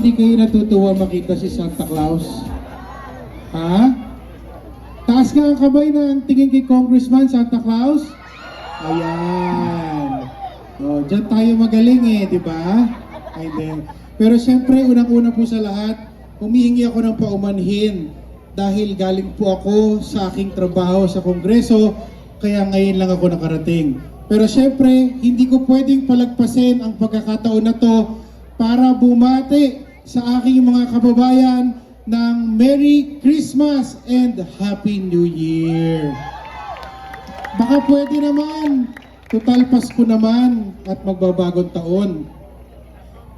Hindi kayo natutuwa makita si Santa Claus? Ha? Taas nga ang kamay ng tingin kay Congressman Santa Claus. Ayan. O, dyan tayo magaling di ba? Ay, then. Pero siyempre, unang-una po sa lahat, humihingi ako ng paumanhin dahil galing po ako sa aking trabaho sa Kongreso, kaya ngayon lang ako nakarating. Pero siyempre, hindi ko pwedeng palagpasin ang pagkakataon na to para bumati sa aking mga kababayan ng Merry Christmas and Happy New Year. Baka pwede naman, total Pasko naman at magbabagong taon.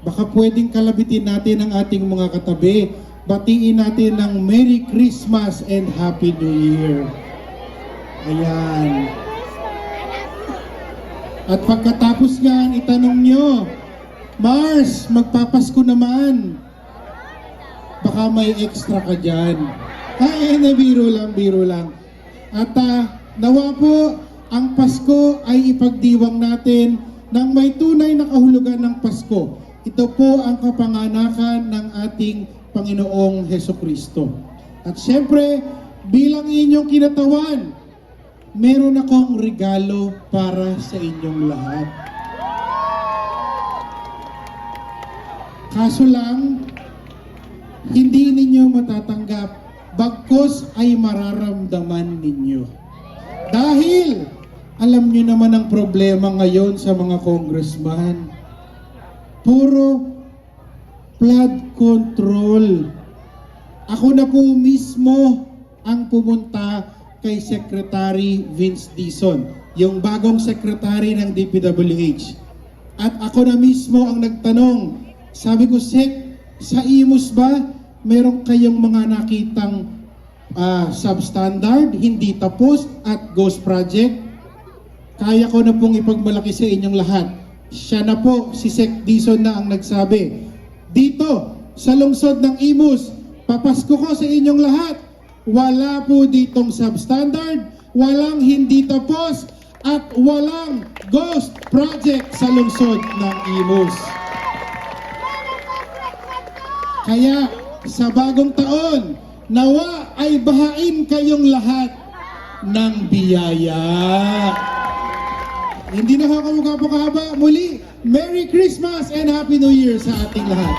Baka pwedeng kalabitin natin ang ating mga katabi. Batiin natin ng Merry Christmas and Happy New Year. Ayan. At pagkatapos yan, itanong nyo, Mars, magpapasko naman. Baka may extra ka dyan. Biro lang. At nawa po, ang Pasko ay ipagdiwang natin ng may tunay na kahulugan ng Pasko. Ito po ang kapanganakan ng ating Panginoong Hesukristo. At siyempre, bilang inyong kinatawan, meron akong regalo para sa inyong lahat. Kaso lang, hindi ninyo matatanggap, bagkus ay mararamdaman ninyo. Dahil, alam nyo naman ang problema ngayon sa mga congressman. Puro flood control. Ako na po mismo ang pumunta kay Secretary Vince Dizon, yung bagong secretary ng DPWH. At ako na mismo ang nagtanong, sabi ko, Sec, sa Imus ba, meron kayong mga nakitang substandard, hindi tapos, at ghost project? Kaya ko na pong ipagmalaki sa inyong lahat. Siya na po, si Sec Dizon na ang nagsabi. Dito, sa lungsod ng Imus, papasko ko sa inyong lahat. Wala po ditong substandard, walang hindi tapos, at walang ghost project sa lungsod ng Imus. Kaya sa bagong taon, nawa ay bahain kayong lahat ng biyaya. Hindi na ako magpapakahaba. Muli, Merry Christmas and Happy New Year sa ating lahat.